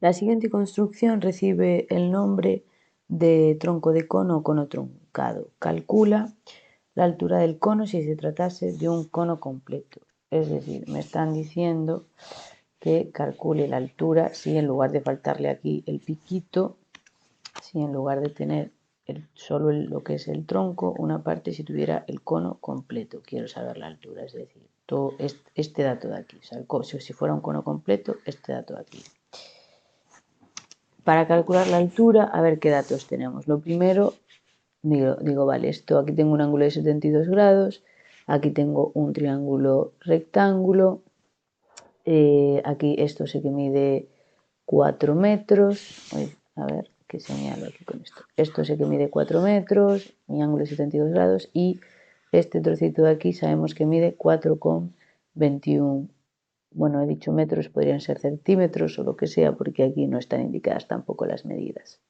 La siguiente construcción recibe el nombre de tronco de cono o cono truncado. Calcula la altura del cono si se tratase de un cono completo. Es decir, me están diciendo que calcule la altura si en lugar de faltarle aquí el piquito, si en lugar de tener solo lo que es el tronco, una parte si tuviera el cono completo. Quiero saber la altura, es decir, todo este dato de aquí. O sea, si fuera un cono completo, este dato de aquí. Para calcular la altura, a ver qué datos tenemos. Lo primero, digo, vale, esto aquí tengo un ángulo de 72 grados, aquí tengo un triángulo rectángulo, aquí esto sé que mide 4 metros, a ver qué señalo aquí con esto. Esto sé que mide 4 metros, mi ángulo es 72 grados y este trocito de aquí sabemos que mide 4,21. Bueno, he dicho metros, podrían ser centímetros o lo que sea, porque aquí no están indicadas tampoco las medidas.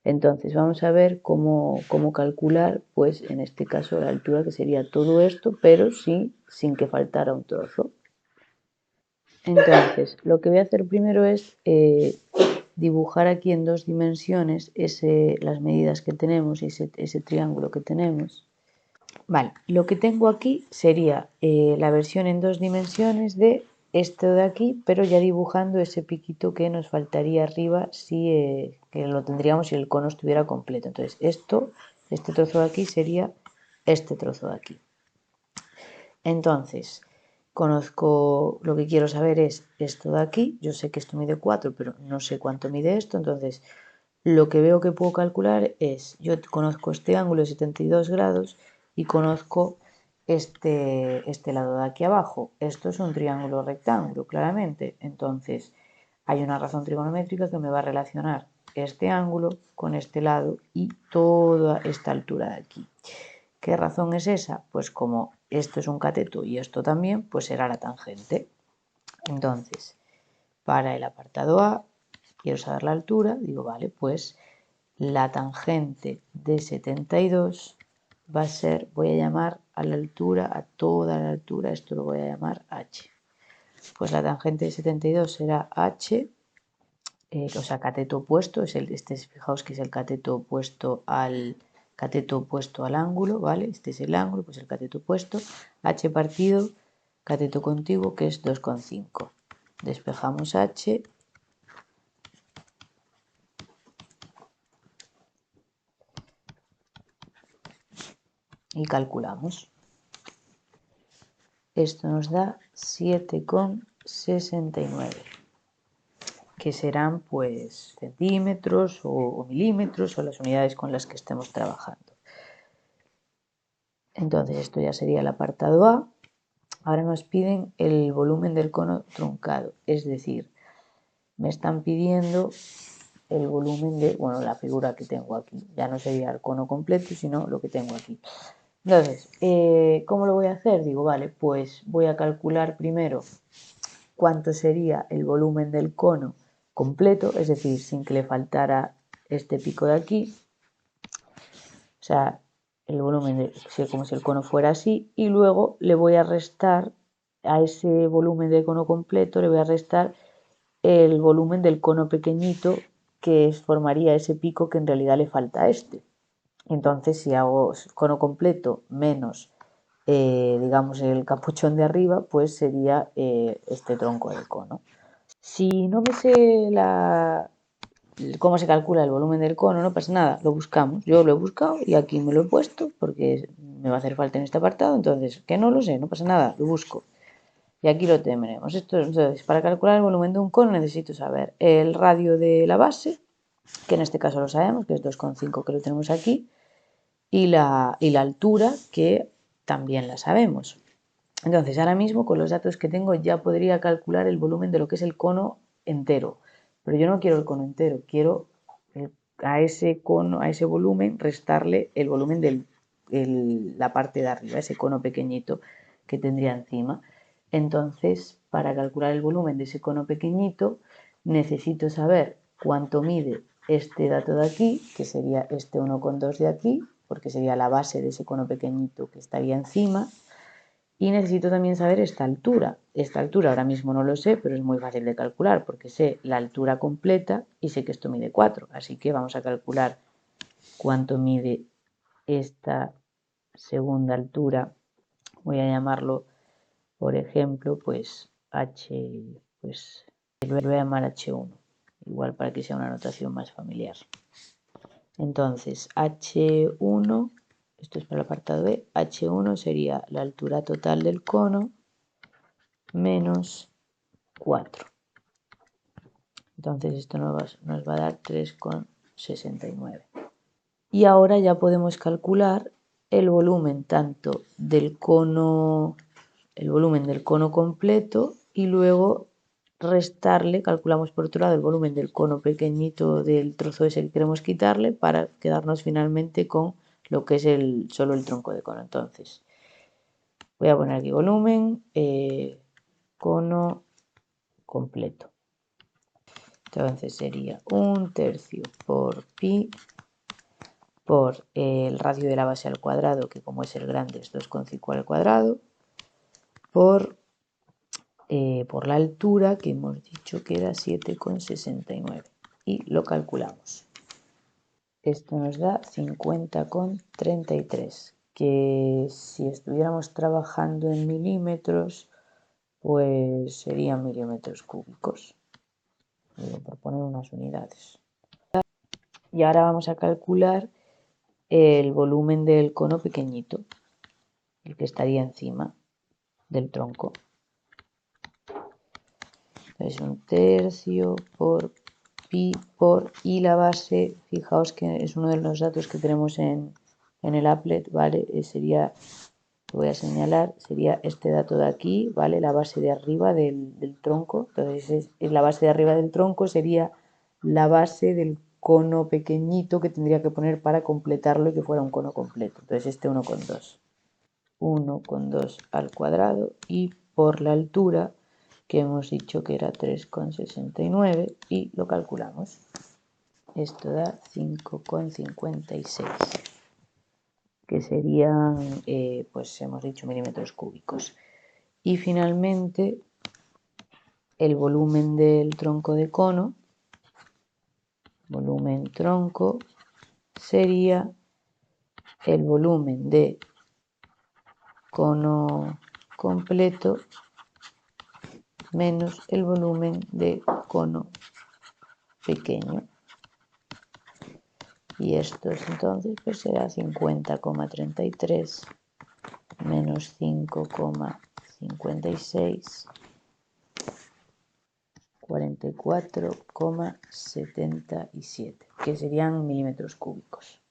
Entonces, vamos a ver cómo calcular, pues en este caso, la altura, que sería todo esto, pero sí, sin que faltara un trozo. Entonces, lo que voy a hacer primero es dibujar aquí en 2 dimensiones las medidas que tenemos y ese triángulo que tenemos. Vale, lo que tengo aquí sería la versión en 2 dimensiones de esto de aquí, pero ya dibujando ese piquito que nos faltaría arriba que lo tendríamos si el cono estuviera completo. Entonces, este trozo de aquí sería este trozo de aquí. Entonces, lo que quiero saber es esto de aquí. Yo sé que esto mide 4, pero no sé cuánto mide esto. Entonces, lo que veo que puedo calcular es, yo conozco este ángulo de 72 grados y conozco este lado de aquí abajo. Esto es un triángulo rectángulo, claramente. Entonces, hay una razón trigonométrica que me va a relacionar este ángulo con este lado y toda esta altura de aquí. ¿Qué razón es esa? Pues como esto es un cateto y esto también, pues será la tangente. Entonces, para el apartado A, quiero saber la altura, digo, vale, pues la tangente de 72 va a ser, voy a llamar a la altura, a toda la altura, esto lo voy a llamar h. Pues la tangente de 72 será h, o sea, cateto opuesto, fijaos que es el cateto opuesto al ángulo, ¿vale? Este es el ángulo, pues el cateto opuesto, h partido, cateto contiguo, que es 2,5. Despejamos h. Y calculamos. Esto nos da 7,69, que serán pues centímetros o milímetros o las unidades con las que estemos trabajando. Entonces esto ya sería el apartado A. Ahora nos piden el volumen del cono truncado, es decir, me están pidiendo el volumen de, bueno, la figura que tengo aquí. Ya no sería el cono completo, sino lo que tengo aquí. Entonces, ¿cómo lo voy a hacer? Digo, vale, pues voy a calcular primero cuánto sería el volumen del cono completo, es decir, sin que le faltara este pico de aquí. O sea, el volumen como si el cono fuera así, y luego le voy a restar a ese volumen del cono completo, le voy a restar el volumen del cono pequeñito que formaría ese pico que en realidad le falta a este. Entonces, si hago cono completo menos, digamos, el capuchón de arriba, pues sería este tronco del cono. Si no me sé cómo se calcula el volumen del cono, no pasa nada, lo buscamos. Yo lo he buscado y aquí me lo he puesto porque me va a hacer falta en este apartado, entonces, que no lo sé, no pasa nada, lo busco. Y aquí lo tenemos. Entonces, para calcular el volumen de un cono necesito saber el radio de la base, que en este caso lo sabemos, que es 2,5, que lo tenemos aquí, y la altura, que también la sabemos. Entonces, ahora mismo con los datos que tengo ya podría calcular el volumen de lo que es el cono entero. Pero yo no quiero el cono entero, quiero a ese cono, a ese volumen, restarle el volumen de la parte de arriba, ese cono pequeñito que tendría encima. Entonces, para calcular el volumen de ese cono pequeñito, necesito saber cuánto mide este dato de aquí, que sería este 1,2 de aquí, porque sería la base de ese cono pequeñito que estaría encima, Y necesito también saber esta altura. Esta altura ahora mismo no lo sé, pero es muy fácil de calcular porque sé la altura completa y sé que esto mide 4. Así que vamos a calcular cuánto mide esta segunda altura. Voy a llamarlo, por ejemplo, pues lo voy a llamar H1, igual para que sea una notación más familiar. Entonces, H1, esto es para el apartado B, H1 sería la altura total del cono menos 4. Entonces esto nos va a dar 3,69. Y ahora ya podemos calcular el volumen tanto del cono, el volumen del cono completo, y luego restarle, calculamos por otro lado el volumen del cono pequeñito del trozo ese que queremos quitarle para quedarnos finalmente con lo que es solo el tronco de cono. Entonces voy a poner aquí volumen, cono completo. Entonces sería 1/3 por pi por el radio de la base al cuadrado, que como es el grande es 2,5 al cuadrado, por la altura, que hemos dicho que era 7,69. Y lo calculamos. Esto nos da 50,33, que si estuviéramos trabajando en milímetros, pues serían milímetros cúbicos, por poner unas unidades. Y ahora vamos a calcular el volumen del cono pequeñito, el que estaría encima del tronco. Entonces 1/3 por pi por, y la base, fijaos que es uno de los datos que tenemos en el applet, ¿vale? Sería, lo voy a señalar, sería este dato de aquí, ¿vale? La base de arriba del tronco. Entonces la base de arriba del tronco sería la base del cono pequeñito que tendría que poner para completarlo y que fuera un cono completo. Entonces este 1,2. 1,2 al cuadrado, y por la altura que hemos dicho que era 3,69, y lo calculamos. Esto da 5,56, que serían, pues hemos dicho milímetros cúbicos. Y finalmente el volumen del tronco de cono, volumen tronco, sería el volumen de cono completo menos el volumen de cono pequeño. Y esto entonces pues será 50,33 menos 5,56, 44,77, que serían milímetros cúbicos.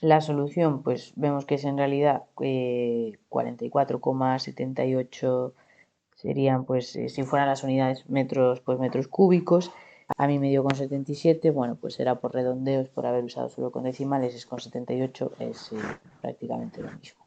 La solución, pues vemos que es en realidad 44,78 serían, pues si fueran las unidades metros, pues metros cúbicos. A mí me dio con 77, bueno, pues será por redondeos, por haber usado solo con decimales, es con 78, es prácticamente lo mismo.